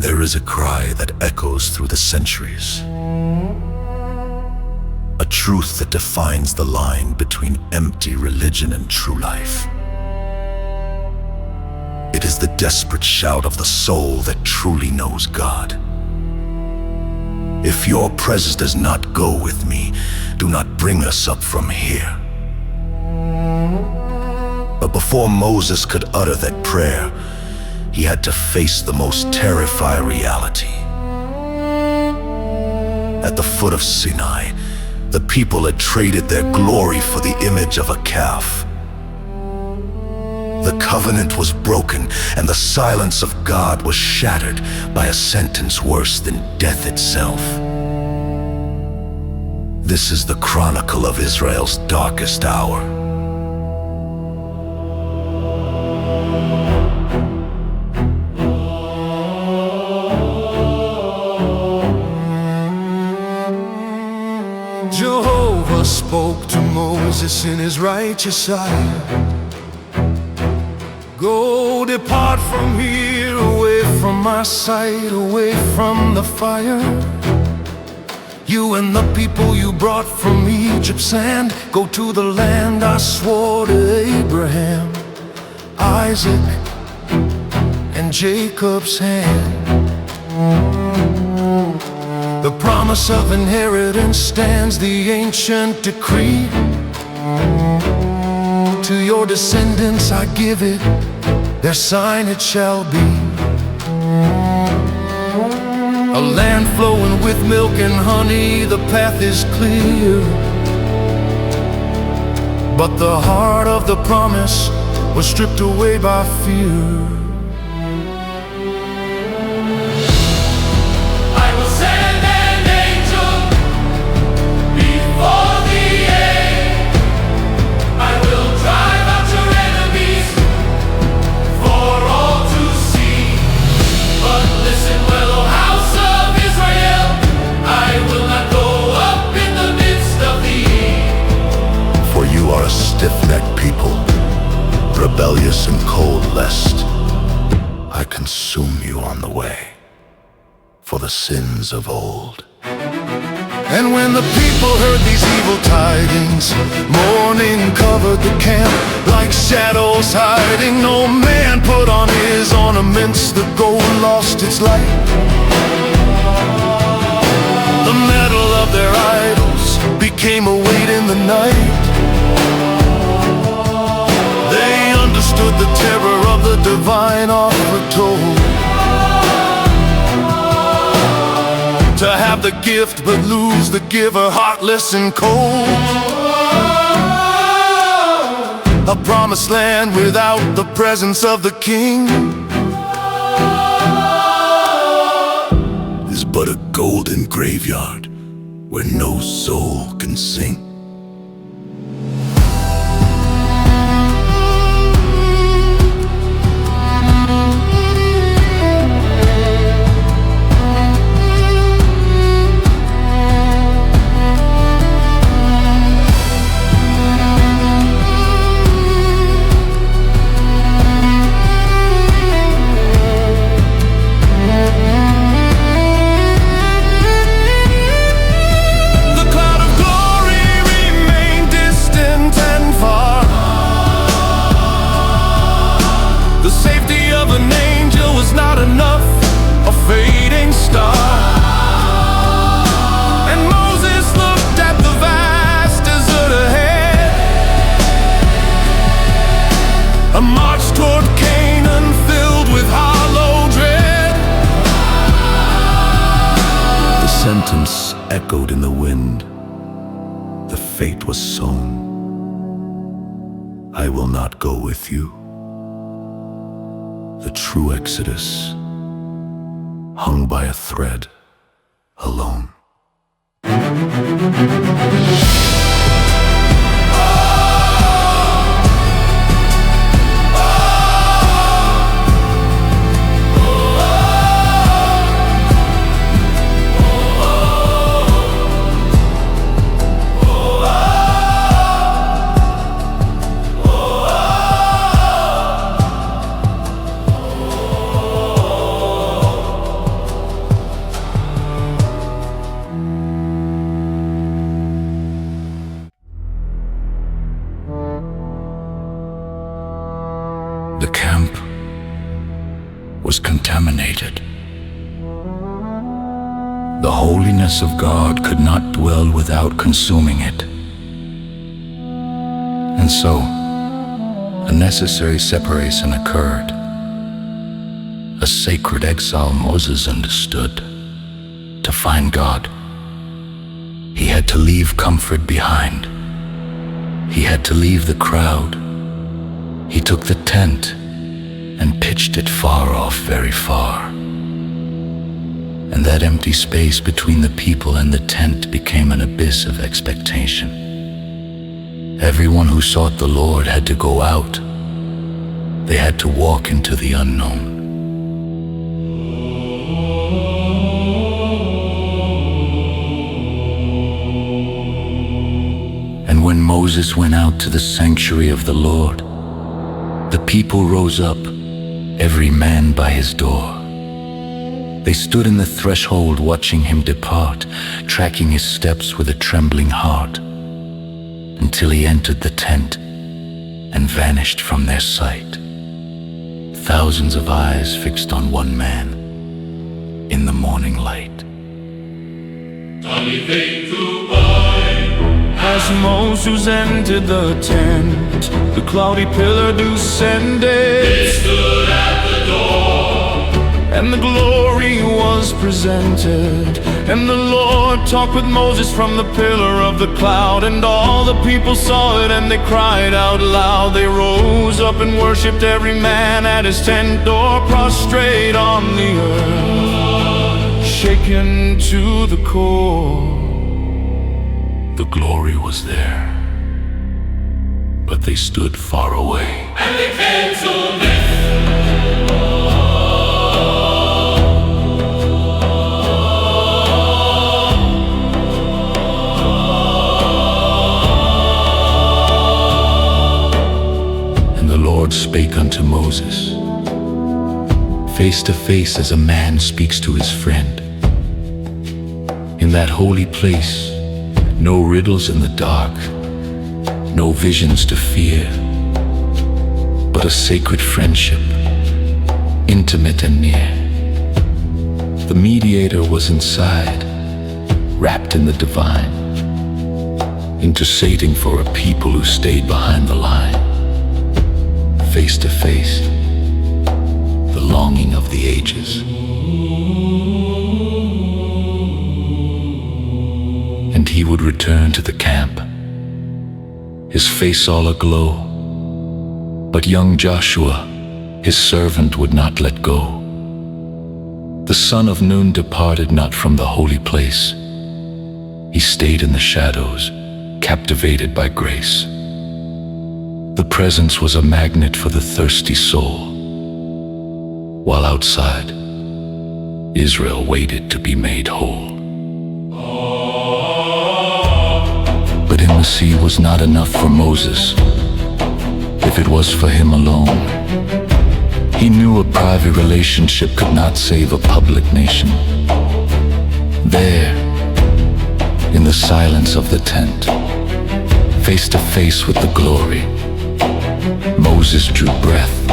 There is a cry that echoes through the centuries. A truth that defines the line between empty religion and true life. It is the desperate shout of the soul that truly knows God. If your presence does not go with me, do not bring us up from here. But before Moses could utter that prayer, he had to face the most terrifying reality. At the foot of Sinai, the people had traded their glory for the image of a calf. The covenant was broken, and the silence of God was shattered by a sentence worse than death itself. This is the chronicle of Israel's darkest hour. Jehovah spoke to Moses in his righteous eye. Go, depart from here, away from my sight, away from the fire. You and the people you brought from Egypt's hand, go to the land I swore to Abraham, Isaac, and Jacob's hand. The promise of inheritance stands, the ancient decree. To your descendants I give it, their sign it shall be. A land flowing with milk and honey, the path is clear. But the heart of the promise was stripped away by fear. Stiff-necked people, rebellious and cold, lest I consume you on the way for the sins of old. And when the people heard these evil tidings, mourning covered the camp like shadows hiding. No man put on his ornaments, the gold lost its light. The metal of their idols became a weight in the night. They understood the terror of the divine offer told. To have the gift but lose the giver, heartless and cold. A promised land without the presence of the king is but a golden graveyard where no soul can sing. Sentence echoed in the wind. The fate was sown. I will not go with you. The true exodus hung by a thread, alone. was contaminated. The holiness of God could not dwell without consuming it. And so, a necessary separation occurred. A sacred exile Moses understood. To find God, he had to leave comfort behind. He had to leave the crowd. He took the tent and pitched it far off, very far. And that empty space between the people and the tent became an abyss of expectation. Everyone who sought the Lord had to go out. They had to walk into the unknown. And when Moses went out to the sanctuary of the Lord, the people rose up, every man by his door. They stood in the threshold watching him depart, tracking his steps with a trembling heart, until he entered the tent and vanished from their sight. Thousands of eyes fixed on one man in the morning light. As Moses entered the tent, the cloudy pillar descended. It stood at the door, and the glory was presented. And the Lord talked with Moses from the pillar of the cloud. And all the people saw it, and they cried out loud. They rose up and worshipped, every man at his tent door, prostrate on the earth, shaken to the core. The glory was there, but they stood far away. And they came to me. And the Lord spake unto Moses, face to face as a man speaks to his friend. In that holy place, no riddles in the dark, no visions to fear, but a sacred friendship, intimate and near. The mediator was inside, wrapped in the divine, interceding for a people who stayed behind the line. Face to face, the longing of the ages. And he would return to the camp, his face all aglow. But young Joshua, his servant, would not let go. The son of noon departed not from the holy place. He stayed in the shadows, captivated by grace. The presence was a magnet for the thirsty soul, while outside, Israel waited to be made whole. But intimacy was not enough for Moses, if it was for him alone. He knew a private relationship could not save a public nation. There, in the silence of the tent, face to face with the glory, Moses drew breath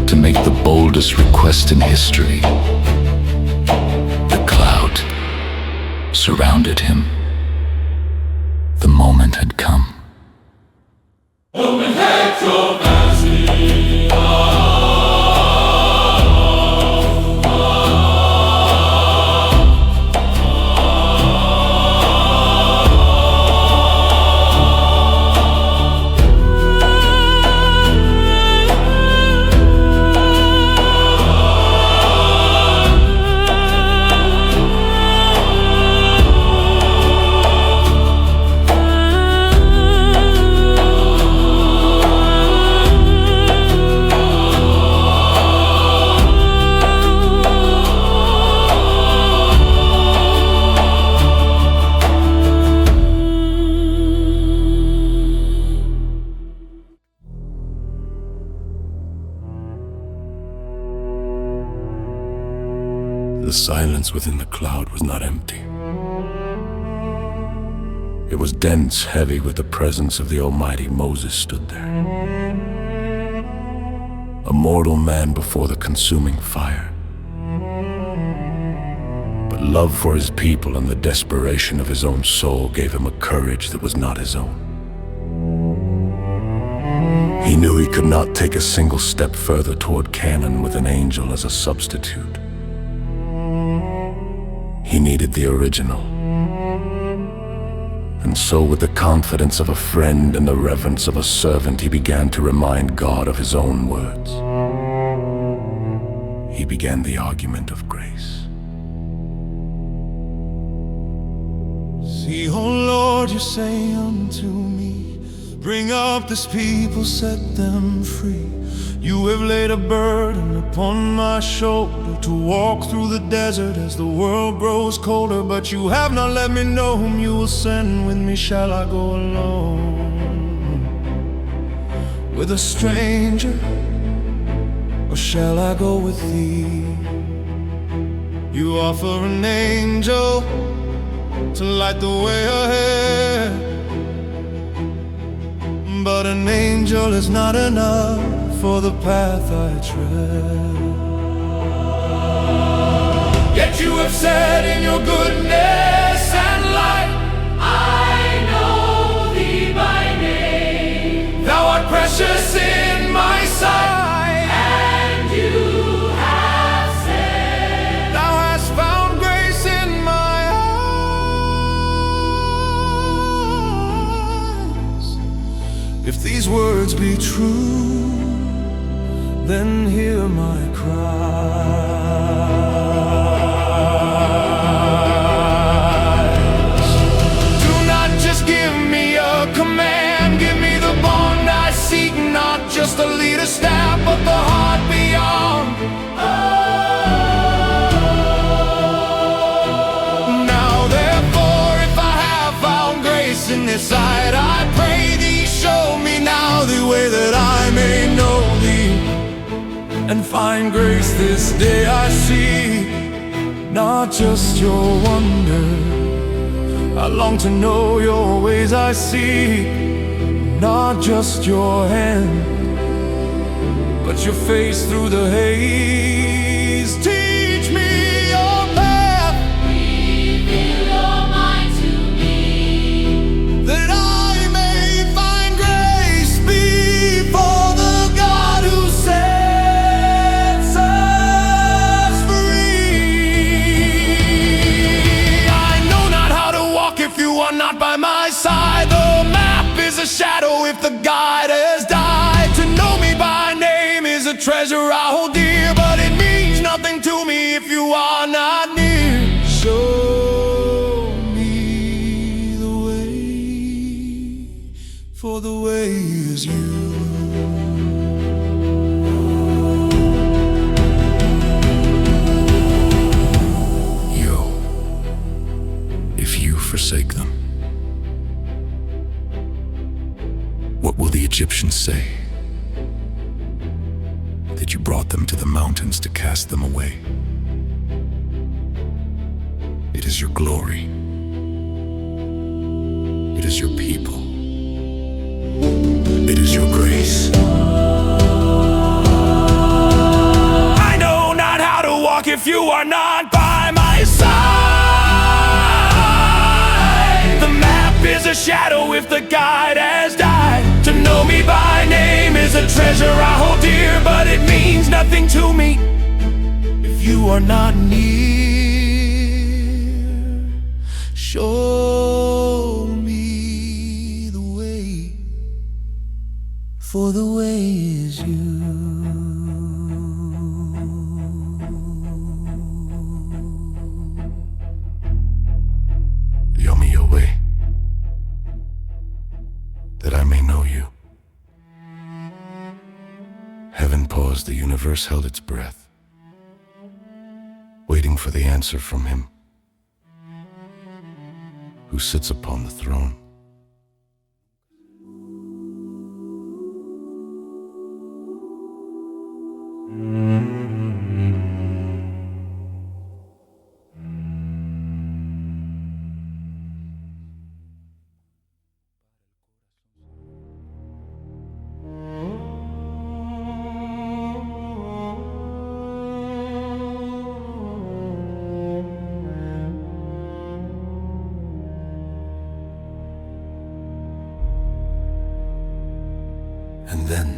to make the boldest request in history. The cloud surrounded him. The moment had come. The silence within the cloud was not empty. It was dense, heavy with the presence of the Almighty. Moses stood there. a mortal man before the consuming fire. But love for his people and the desperation of his own soul gave him a courage that was not his own. He knew he could not take a single step further toward Canaan with an angel as a substitute. He needed the original. And so, with the confidence of a friend and the reverence of a servant, he began to remind God of his own words. He began the argument of grace. See, O Lord, you say unto me, bring up this people, set them free. You have laid a burden upon my shoulder to walk through the desert as the world grows colder. But you have not let me know whom you will send with me. Shall I go alone with a stranger, or shall I go with thee? You offer an angel to light the way ahead, but an angel is not enough for the path I tread. Yet you have said in your goodness and light, I know thee by name. Thou art precious in my sight, and you have said, thou hast found grace in my eyes. If these words be true, then hear my cries. Do not just give me a command, give me the bond I seek, not just a leader staff, but the heart beyond. Now therefore, if I have found grace in this sight, I pray thee, show me now the way that I may know thee and find grace this day. I see not just your wonder, I long to know your ways. I see not just your hand, but your face through the haze. Teach me your path, reveal your mind to me, that I may find grace before the God who sets us free. I know not how to walk if you are not by my side. The map is a shadow if the guide has died. To know me by name is a treasure I hold dear, but it means nothing to me if you are not near. Show me the way, for the way is you. If you forsake them, what will the Egyptians say? That you brought them to the mountains to cast them away. It is your glory. It is your people. It is your grace. I know not how to walk if you are not by my side. The map is a shadow if the guide has died. To know me by name is a treasure I hold dear, but it means nothing to me if you are not near. Show me the way, for the way is you. Show me your way, that I may know you. Heaven paused, the universe held its breath, waiting for the answer from him who sits upon the throne. then,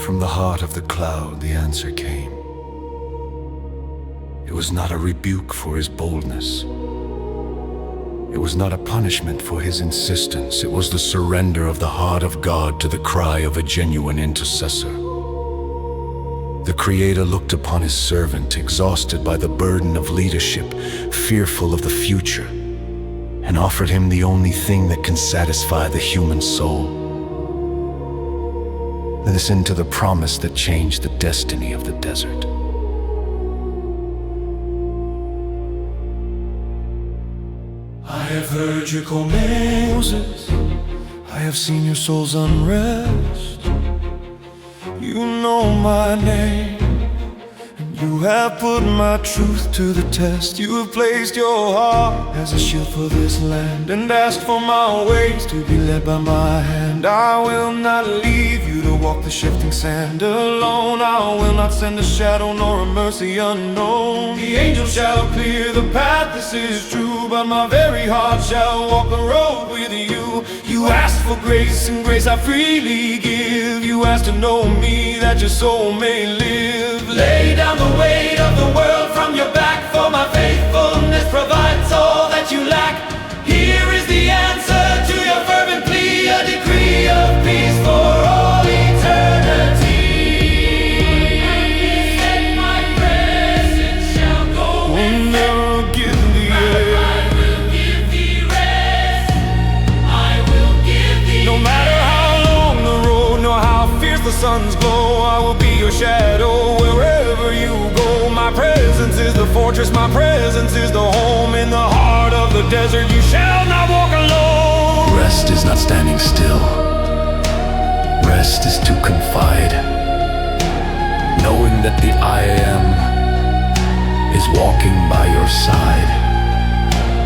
from the heart of the cloud, the answer came. It was not a rebuke for his boldness. It was not a punishment for his insistence. It was the surrender of the heart of God to the cry of a genuine intercessor. The Creator looked upon his servant, exhausted by the burden of leadership, fearful of the future, and offered him the only thing that can satisfy the human soul. Listen to the promise that changed the destiny of the desert. I have heard you call Moses. I have seen your soul's unrest. You know my name, and you have put my truth to the test. You have placed your heart as a shield for this land, and asked for my ways to be led by my hand. I will not leave you to walk the shifting sand alone. I will not send a shadow nor a mercy unknown. The angel shall clear the path, this is true, but my very heart shall walk the road with you. You asked for grace, and grace I freely give. You asked to know me, that your soul may live. Lay down the weight of the world from your back, for my faithfulness provides all that you lack. Here is the answer to your fervent plea, a decree of peace for all eternity. And my presence shall go with thee. Give thee I will give thee rest. I will give thee no matter how long the road, nor how fierce the sun's glow, I will be your shadow wherever you go. My presence is the fortress, my presence is the home. In the heart of the desert you shall not walk alone. Rest is not standing still. Rest is to confide, knowing that the I Am is walking by your side.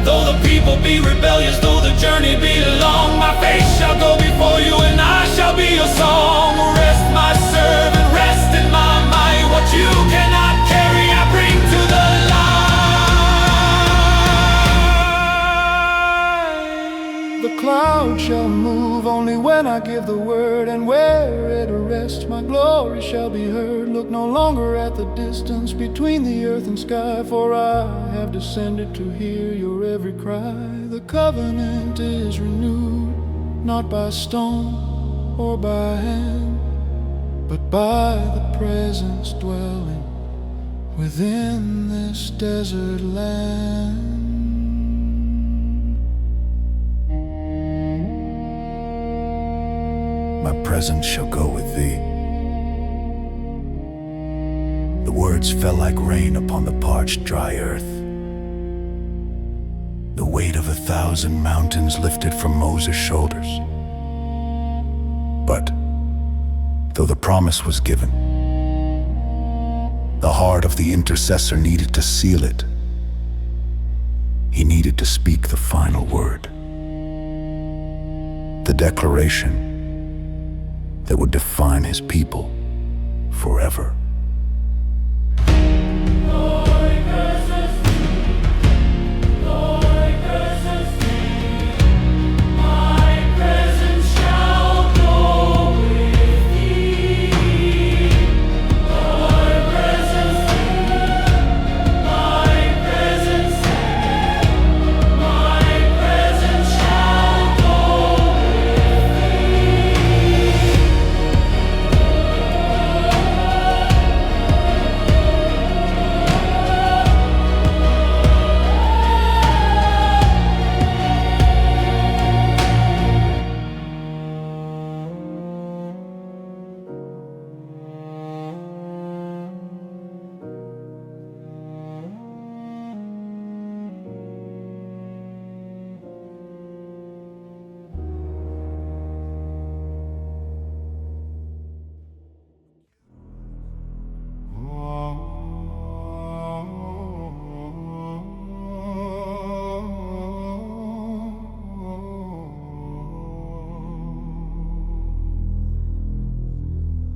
Though the people be rebellious, though the journey be long, my face shall go before you and I shall be your song. Rest, my servant, rest in my might. What you cannot carry, I bring to the light. The cloud shall move only when I give the word, and where it rests, my glory shall be heard. Look no longer at the distance between the earth and sky, for I have descended to hear your every cry. The covenant is renewed, not by stone or by hand, but by the presence dwelling within this desert land. My presence shall go with thee. The words fell like rain upon the parched, dry earth. The weight of 1,000 mountains lifted from Moses' shoulders. But though the promise was given, the heart of the intercessor needed to seal it. He needed to speak the final word, the declaration that would define his people forever.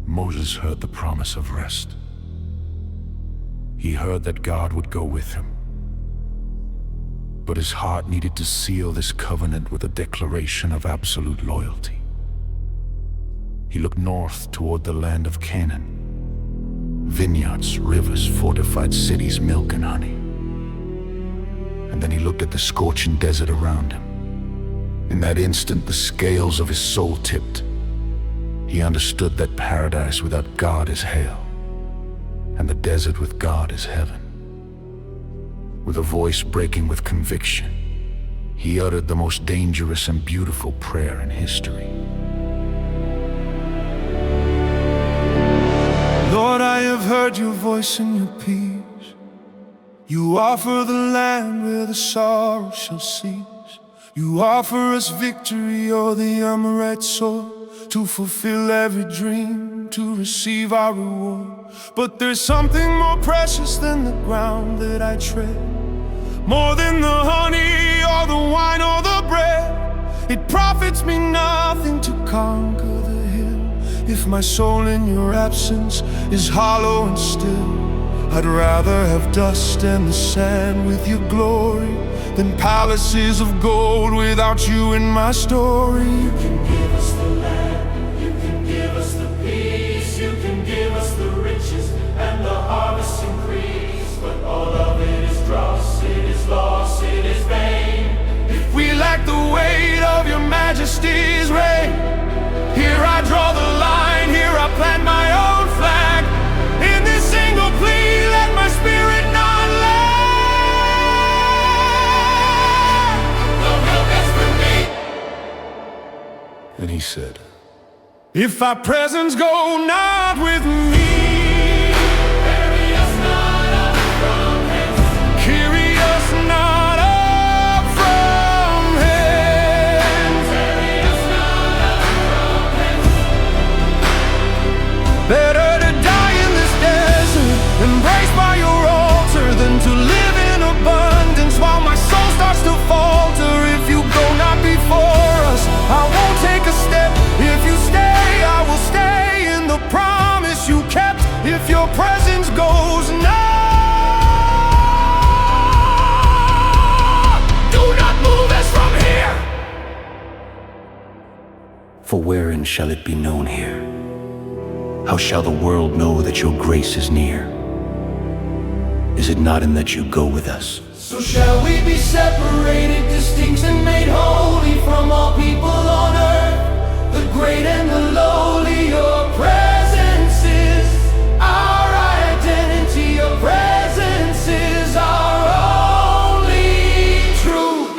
Moses heard the promise of rest. He heard that God would go with him. But his heart needed to seal this covenant with a declaration of absolute loyalty. He looked north toward the land of Canaan. Vineyards, rivers, fortified cities, milk and honey. And then he looked at the scorching desert around him. In that instant, the scales of his soul tipped. He understood that paradise without God is hell, and the desert with God is heaven. With a voice breaking with conviction, he uttered the most dangerous and beautiful prayer in history. Lord, I have heard your voice and your peace. You offer the land where the sorrow shall cease. You offer us victory, or the unright sword, to fulfill every dream, to receive our reward. But there's something more precious than the ground that I tread, more than the honey or the wine or the bread. It profits me nothing to conquer the hill if my soul in your absence is hollow and still. I'd rather have dust and the sand with your glory than palaces of gold without you in my story. You can give us the land, you can give us the peace, you can give us the riches and the harvest increase. But all of it is dross, it is loss, it is vain if we lack the weight of your majesty's reign. Here I draw the line, here I plant my own flag. In this single plea, let my spirit not lag. Then he said, if our presence go not with me, carry us not up from hence, carry us not up from hence, carry us not up from hence. better to die in this desert, embraced by your altar, than to live in abundance while my soul starts to falter. If you go not before us, I won't take a step. If you stay, I will stay in the promise you kept. If your presence goes not, do not move us from here. For wherein shall it be known here? How shall the world know that your grace is near? Is it not in that you go with us? So shall we be separated, distinct and made holy from all people on earth, the great and the lowly. Your presence is our identity, your presence is our only truth.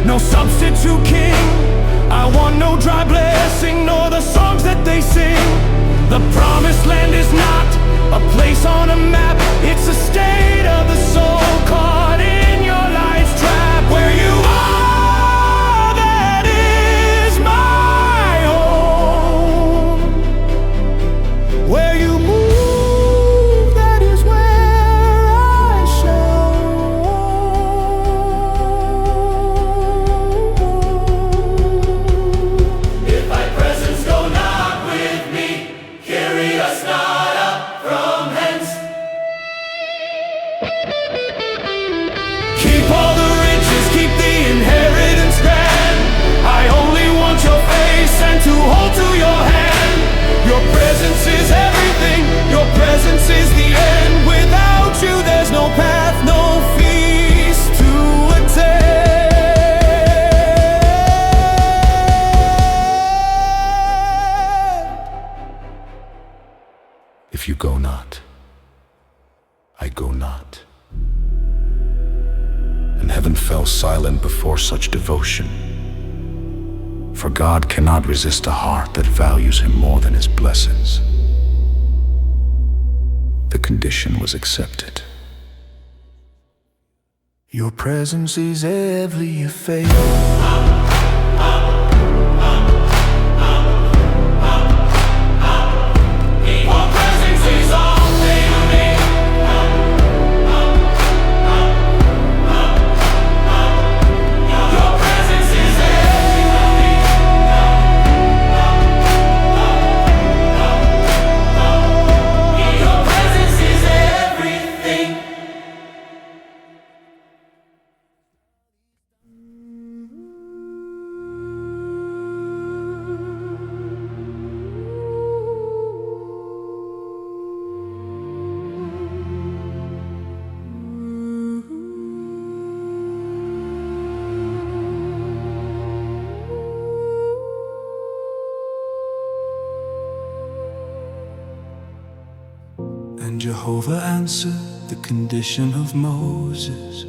No substitute king. I want no dry blessing, nor the songs that they sing. The promised land is not a place on a map. It's a state of the soul caught in your life's trap. Where you are, that is my home. Where you move, that is where I shall If thy presence go not with me, carry us not up from hence. keep all the riches, keep the inheritance grand. I only want your face and to hold to your hand. Your presence is everything, your presence is the end. Without you there's no path, no feast to attend. If you go not, I go not. And heaven fell silent before such devotion. For God cannot resist a heart that values him more than his blessings. The condition was accepted. Your presence is every faith. Your presence is all they need. Jehovah answered the condition of Moses.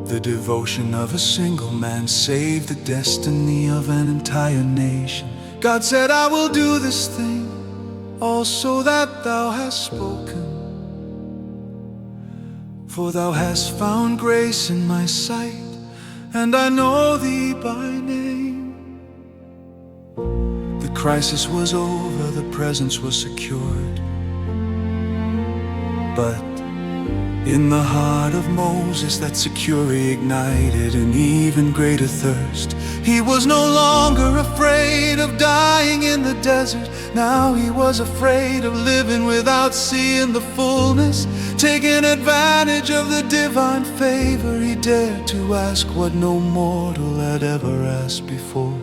The devotion of a single man saved the destiny of an entire nation. God said, I will do this thing, also that thou hast spoken. For thou hast found grace in my sight, and I know thee by name. The crisis was over, the presence was secured. But in the heart of Moses, that security ignited an even greater thirst. He was no longer afraid of dying in the desert. Now he was afraid of living without seeing the fullness. Taking advantage of the divine favor, he dared to ask what no mortal had ever asked before.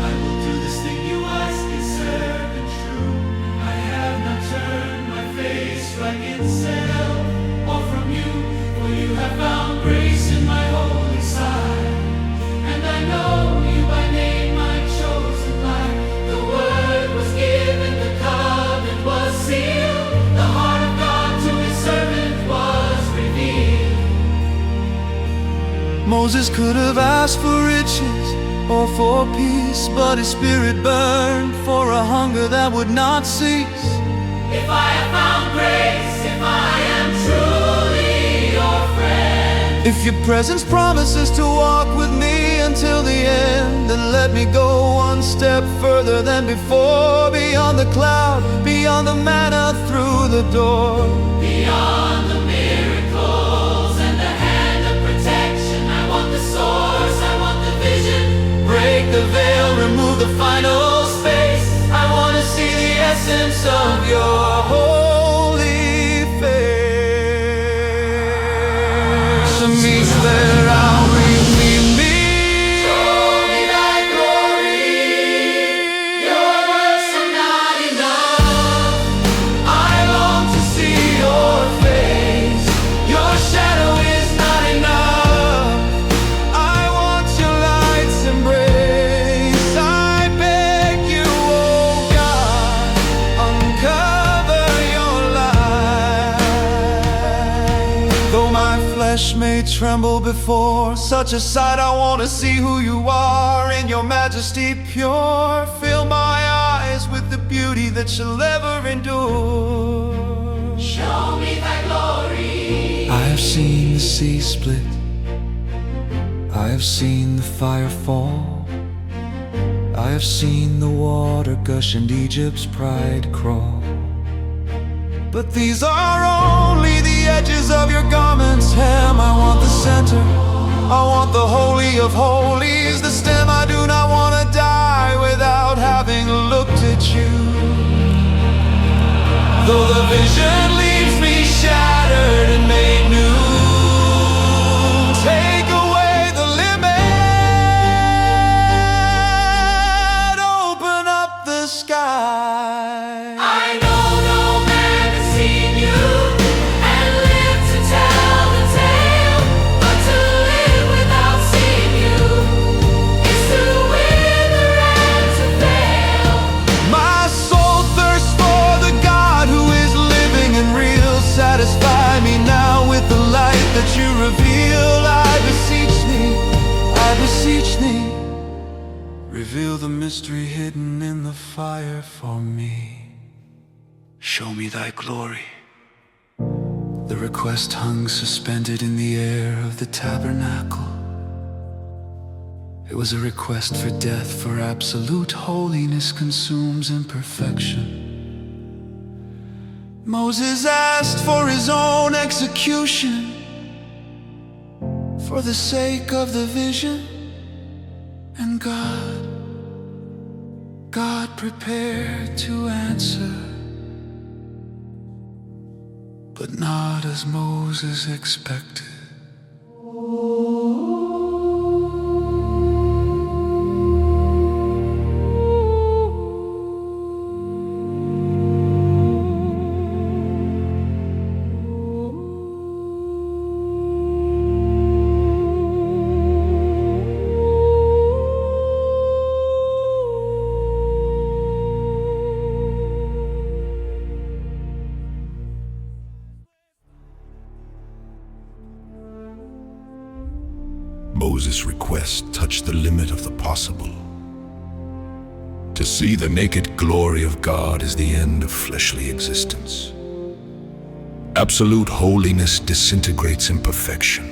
I will do this thing you ask is certain true. I have not turned my face like itself or from you, for you have found grace in my holy sight. And I know you by name, my chosen light. The word was given, the covenant was sealed. The heart of God to his servant was revealed. Moses could have asked for riches or for peace, but his spirit burned for a hunger that would not cease. If I have found grace, if I am truly your friend, if your presence promises to walk with me until the end, then let me go one step further than before. Beyond the cloud, beyond the manna, through the door. beyond the miracles and the hand of protection. I want the source, I want the vision. Break the veil, remove the final space. I want to see the essence of your holy face. To me, there I'll redeem me. Show me thy glory. Your words are not enough. I long to see your face. Your shadow is not enough. I want your light's embrace. I beg you, oh God, uncover your light. Though my flesh may tremble before such a sight, I want to see who you are in your majesty pure. Fill my eyes with the beauty that shall ever endure. Show me thy glory. I have seen the sea split, I have seen the fire fall, I have seen the water gush and Egypt's pride crawl. But these are only the edges of your garment's hem. I want the center, I want the holy of holies, the stem. I do not want to die without having looked at you. Though the vision leaves me shattered and made new, take away the limit, open up the sky. I know no man has seen you and lived to tell the tale, but to live without seeing you is to wither and to fail. My soul thirsts for the God who is living and real. Satisfy me now with the light that you reveal. I beseech thee, I beseech thee, reveal the mystery hidden in the fire for me. Show me thy glory. The request hung suspended in the air of the tabernacle. It was a request for death, for absolute holiness consumes imperfection. Moses asked for his own execution for the sake of the vision. And God prepared to answer, but not as Moses expected. best touch the limit of the possible. To see the naked glory of God is the end of fleshly existence. Absolute holiness disintegrates imperfection.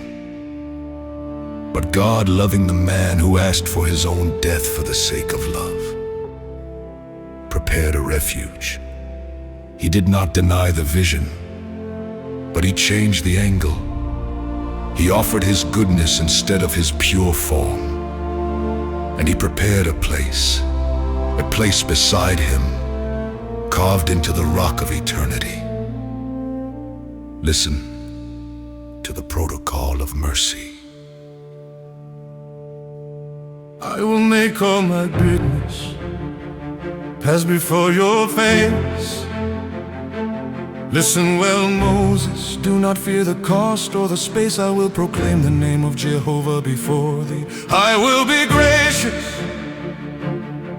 But God, loving the man who asked for his own death for the sake of love, prepared a refuge. He did not deny the vision, but he changed the angle. He offered his goodness instead of his pure form. And he prepared a place beside him, carved into the rock of eternity. Listen to the protocol of mercy. I will make all my business pass before your face. Listen well, Moses, do not fear the cost or the space. I will proclaim the name of Jehovah before thee. I will be gracious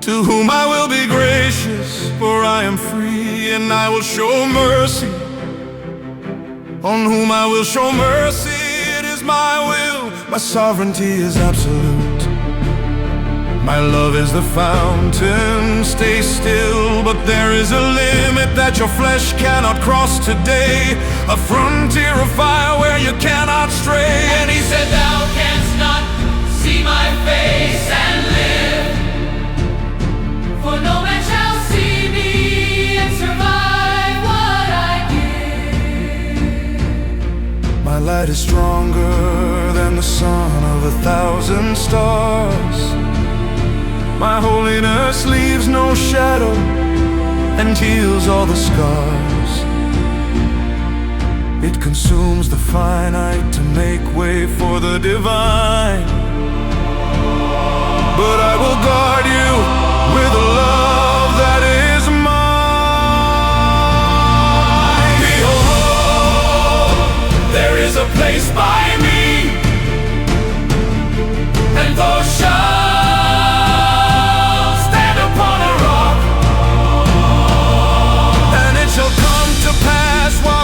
to whom I will be gracious, for I am free, and I will show mercy on whom I will show mercy. It is my will, my sovereignty is absolute. My love is the fountain, stay still, but there is a limit that your flesh cannot cross today, a frontier of fire where you cannot stray. And he said, thou canst not see my face and live, for no man shall see me and survive what I give. My light is stronger than the sun of 1,000 stars. My holiness leaves no shadow and heals all the scars. It consumes the finite to make way for the divine. But I will guard you with a love that is mine. Behold, there is a place by me, and those shall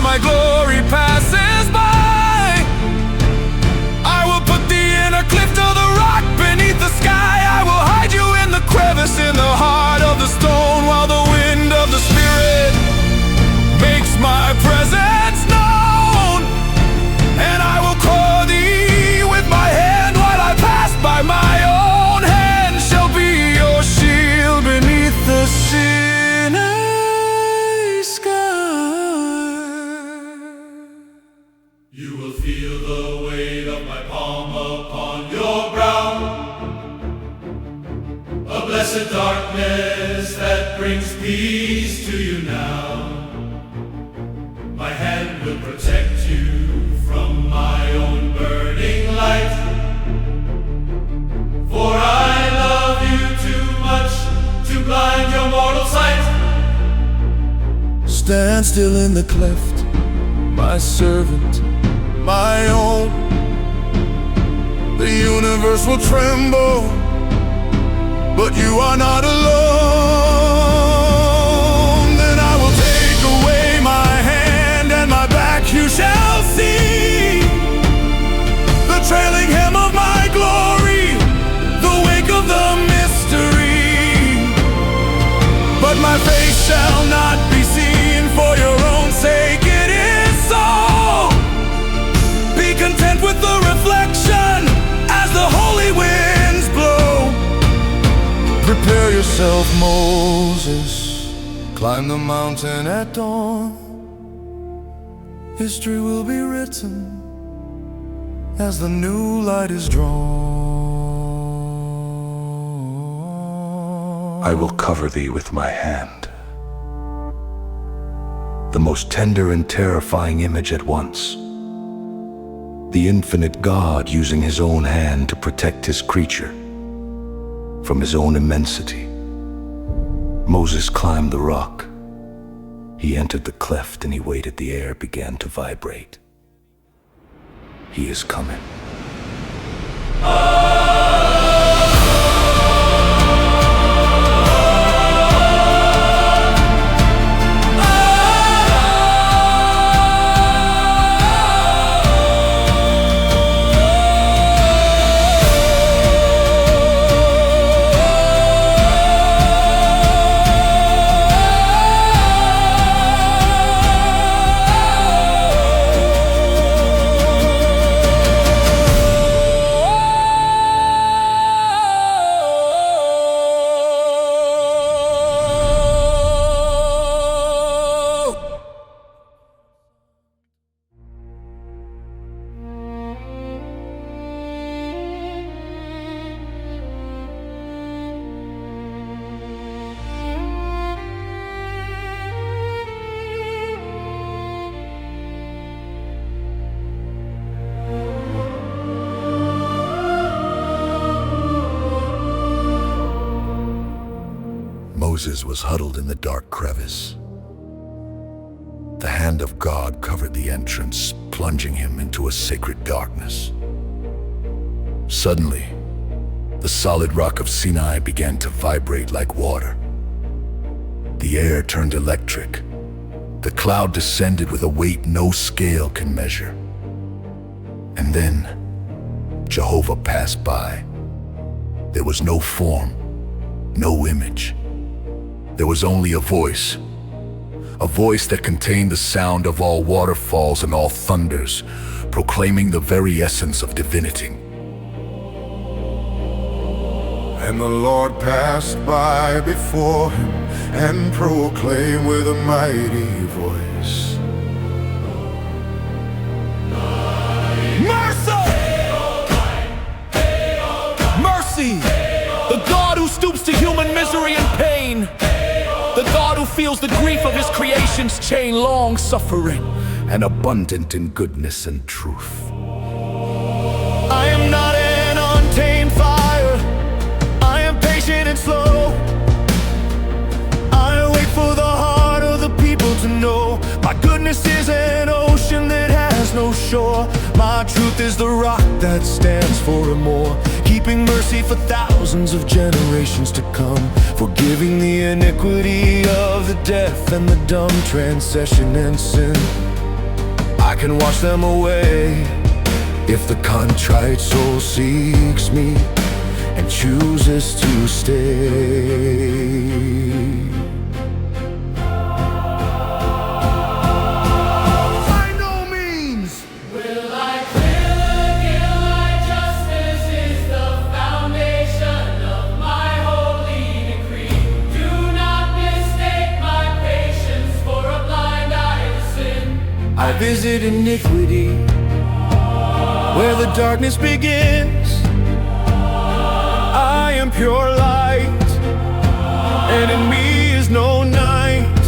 my glory passes by. I will put thee in a cliff of the rock beneath the sky. I will hide you in the crevice in the heart of the stone, while the wind of the Spirit makes my presence known. And I will call thee with my hand while I pass by. My own hand shall be your shield beneath the Sinai sky. You will feel the weight of my palm upon your brow, a blessed darkness that brings peace to you now. My hand will protect you from my own burning light, for I love you too much to blind your mortal sight. Stand still in the cleft, my servant, my own. The universe will tremble, but you are not alone. Then I will take away my hand, and my back you shall see the trailing hem of my glory, the wake of the mystery. But my face shall not be seen, for your own sake it is so. Be content with the reflection as the holy winds blow. Prepare yourself, Moses, climb the mountain at dawn. History will be written as the new light is drawn. I will cover thee with my hand, the most tender and terrifying image at once. The infinite God using his own hand to protect his creature from his own immensity. Moses climbed the rock. He entered the cleft and he waited. The air began to vibrate. He is coming. Moses was huddled in the dark crevice. The hand of God covered the entrance, plunging him into a sacred darkness. Suddenly, the solid rock of Sinai began to vibrate like water. The air turned electric. The cloud descended with a weight no scale can measure. And then, Jehovah passed by. There was no form, no image. There was only a voice that contained the sound of all waterfalls and all thunders, proclaiming the very essence of divinity. And the Lord passed by before him and proclaimed with a mighty voice, Mercy! The God who stoops to human misery and pain. The God who feels the grief of his creation's chain, long suffering and abundant in goodness and truth. I am not an untamed fire. I am patient and slow. I wait for the heart of the people to know. My goodness is an ocean that has no shore. My truth is the rock that stands forevermore, keeping mercy for thousands of generations to come, forgiving the iniquity of the deaf and the dumb, transgression and sin. I can wash them away if the contrite soul seeks me and chooses to stay. I visit iniquity where the darkness begins. I am pure light, and in me is no night.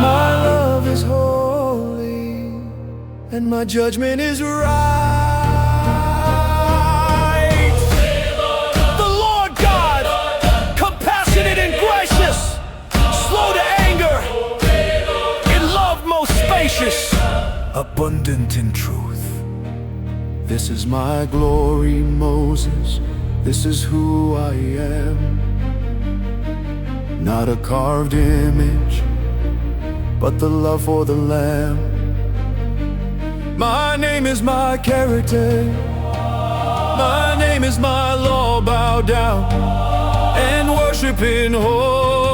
My love is holy, and my judgment is right. The Lord God, compassionate and gracious, slow to anger, spacious, abundant in truth. This is my glory, Moses. This is who I am. Not a carved image, but the love for the Lamb. My name is my character. My name is my law. Bow down and worship in holy.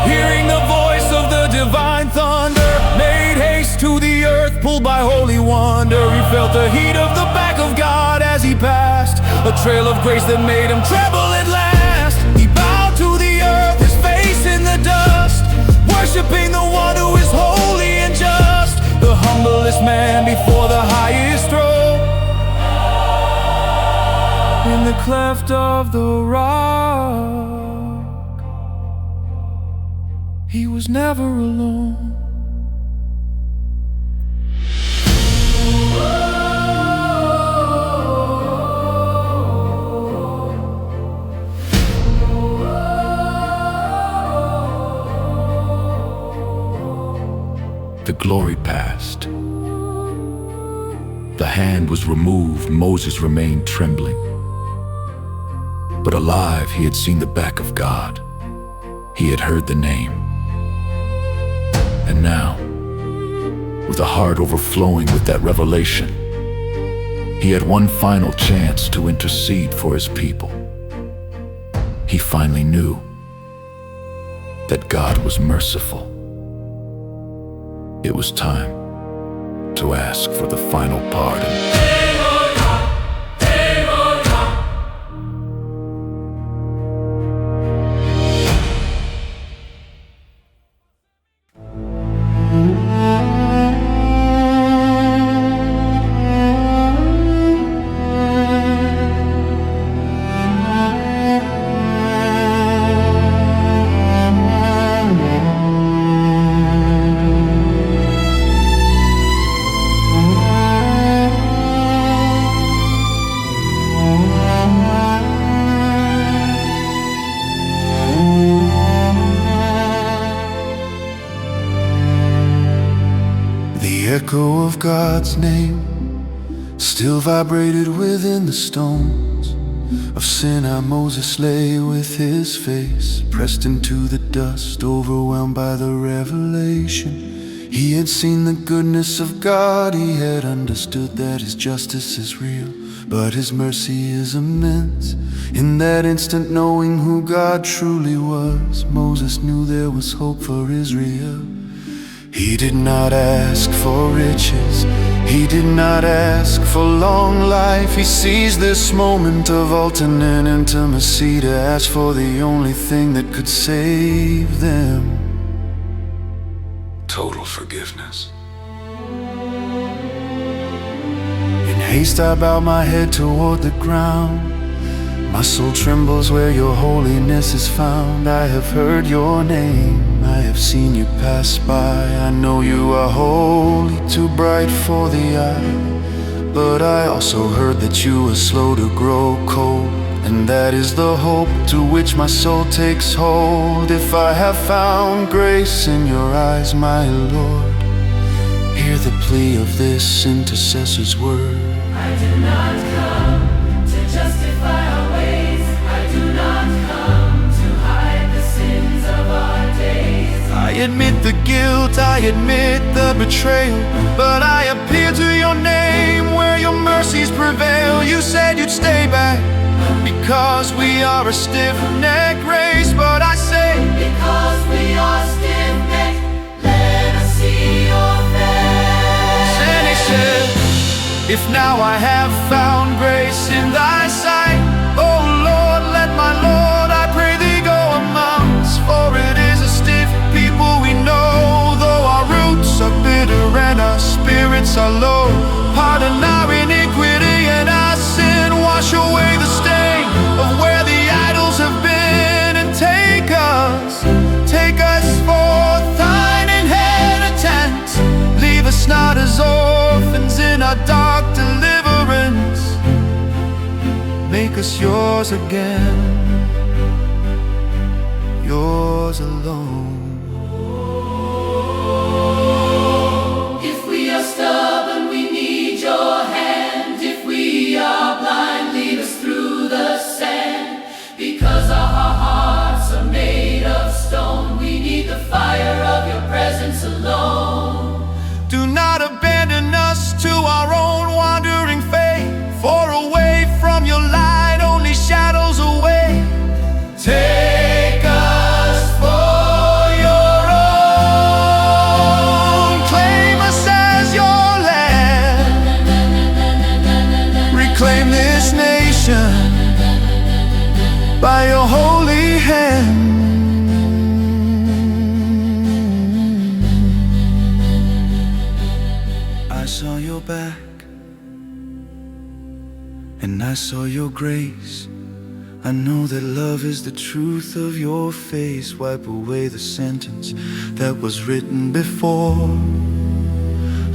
Hearing the voice of the divine thunder, made haste to the earth, pulled by holy wonder. He felt the heat of the back of God as he passed, a trail of grace that made him tremble at last. He bowed to the earth, his face in the dust, worshiping the one who is holy and just, the humblest man before the highest throne. In the cleft of the rock, he was never alone. The glory passed. The hand was removed. Moses remained trembling. But alive, he had seen the back of God. He had heard the name. And now, with a heart overflowing with that revelation, he had one final chance to intercede for his people. He finally knew that God was merciful. It was time to ask for the final pardon. echo of God's name still vibrated within the stones of Sinai. Moses lay with his face pressed into the dust, overwhelmed by the revelation. He had seen the goodness of God, he had understood that his justice is real, but his mercy is immense. In that instant, knowing who God truly was, Moses knew there was hope for Israel. He did not ask for riches, he did not ask for long life. He seized this moment of ultimate intimacy to ask for the only thing that could save them: total forgiveness. In haste I bow my head toward the ground. My soul trembles where your holiness is found. I have heard your name, I have seen you pass by. I know you are holy, too bright for the eye. But I also heard that you are slow to grow cold, and that is the hope to which my soul takes hold. If I have found grace in your eyes, my Lord, hear the plea of this intercessor's word. I do not come to justify our ways. I do not come to hide the sins of our days. I admit the guilt, I admit the betrayal, but I appeal to your name where your mercies prevail. You said you'd stay back because we are a stiff-necked race, but I say, because we are stiff-necked, let us see your face. and he said, if now I have found grace in thy sight, oh Lord, let my Lord, I pray thee, go among us. For it is a stiff people we know, though our roots are bitter and our spirits are low. Pardon our iniquity and our sin, wash away the stain of where the idols have been, and take us forth thine inheritance. Leave us not as orphans in our dark deliverance. Make us yours again, yours alone. If we are stubborn, we need your hand. If we are blind, lead us through the sand. Because our hearts are made of stone, we need the fire of your presence alone. Do not abandon us to our own wandering fate, for away from your light only shadows away. Take us for your own, claim us as your land, reclaim this nation by your holy hand. I saw your back, and I saw your grace. I know that love is the truth of your face. Wipe away the sentence that was written before.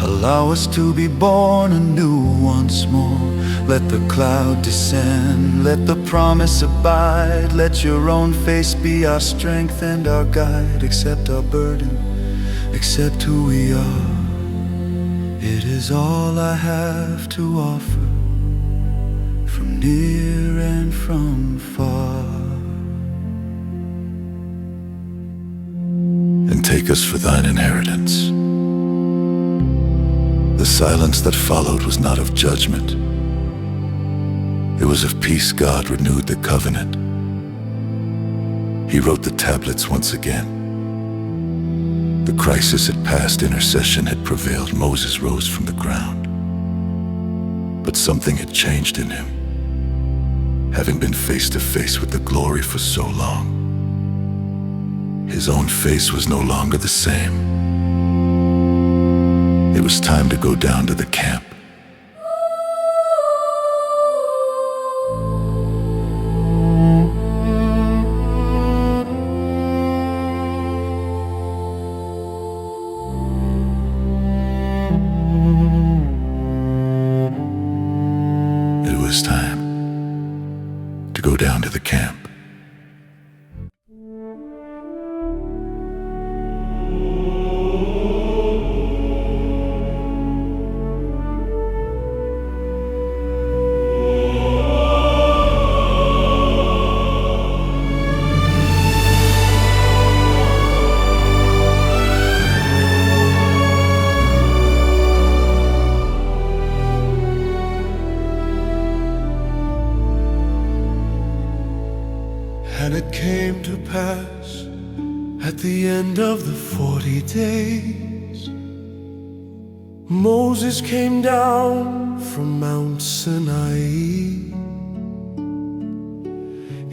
Allow us to be born anew once more. Let the cloud descend, let the promise abide. Let your own face be our strength and our guide. Accept our burden, accept who we are. It is all I have to offer, from near and from far. And take us for thine inheritance. The silence that followed was not of judgment. It was of peace. God renewed the covenant. He wrote the tablets once again. The crisis had passed, intercession had prevailed. Moses rose from the ground. But something had changed in him. Having been face to face with the glory for so long, his own face was no longer the same. It was time to go down to the camp. It was time to go down to the camp. to pass at the end of the 40 days. Moses came down from Mount Sinai.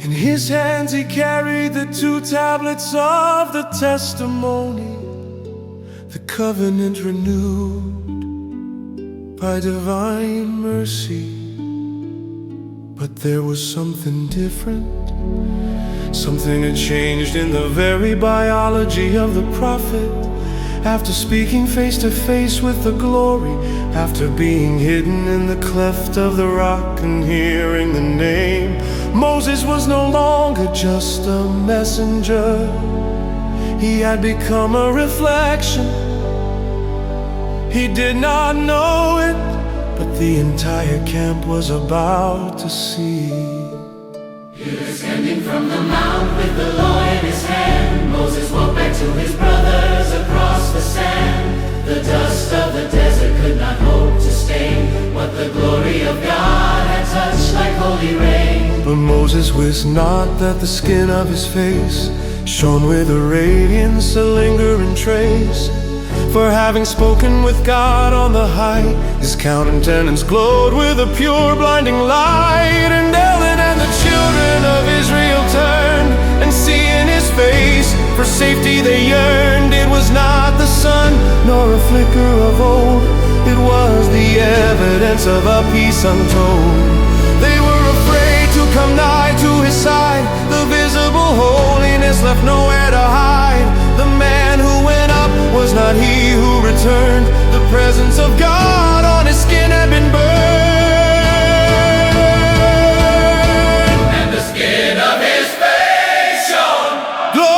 In his hands he carried the 2 tablets of the testimony, the covenant renewed by divine mercy. But there was something different. Something had changed in the very biology of the prophet. After speaking face to face with the glory, after being hidden in the cleft of the rock and hearing the name, Moses was no longer just a messenger. He had become a reflection. He did not know it, but the entire camp was about to see. He was descending from the mount with the law in his hand. Moses walked back to his brothers across the sand. The dust of the desert could not hope to stain what the glory of God had touched like holy rain. But Moses wist not that the skin of his face shone with a radiance, a lingering trace. For having spoken with God on the height, his countenance glowed with a pure blinding light. And Aaron and the children of Israel turned, and seeing his face, for safety they yearned. It was not the sun, nor a flicker of old, it was the evidence of a peace untold. They were afraid to come nigh to his side. The visible holiness left nowhere to hide. The man who went up was not he who returned. The presence of God on his skin had been burned, And the skin of his face shone glory,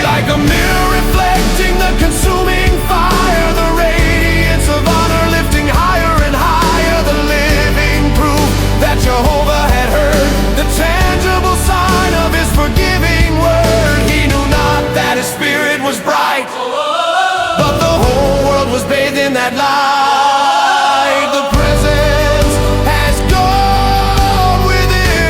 like a mirror reflecting the consuming fire. The radiance of honor lifting higher and higher. The living proof that Jehovah had heard. The tangible sign of his forgiving word. He knew not that his spirit was bright, but the whole world was bathed in that light. The presence has gone with him.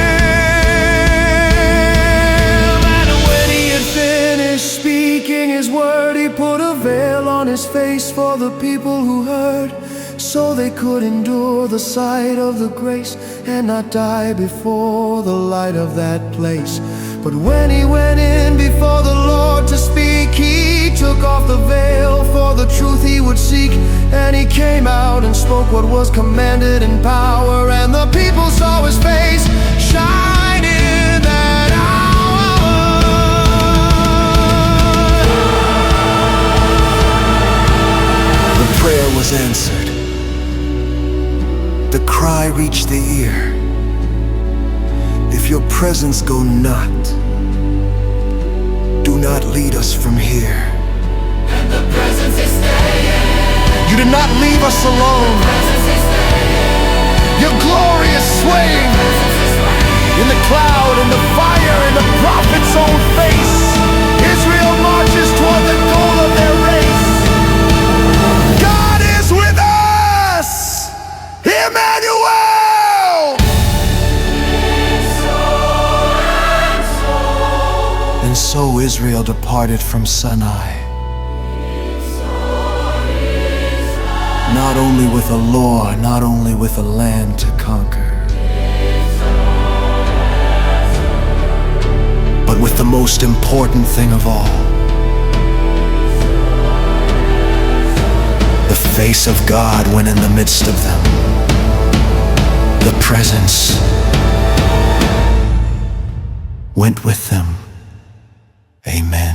And when he had finished speaking his word, he put a veil on his face for the people who heard, so they could endure the sight of the grace and not die before the light of that place. But when he went in before the Lord to speak, he took off the veil for the truth he would seek. And he came out and spoke what was commanded in power, and the people saw his face shine in that hour. The prayer was answered. The cry reached the ear. If your presence go not, do not lead us from here. And the presence is staying. You did not leave us alone. The presence is staying. Your glory is swaying The presence is staying. in the cloud, in the fire, in the prophet's own face. Israel marches toward the goal of their race. God is with us, Emmanuel. And so Israel departed from Sinai, not only with a law, not only with a land to conquer, but with the most important thing of all, the face of God went in the midst of them. The presence went with them. Amen.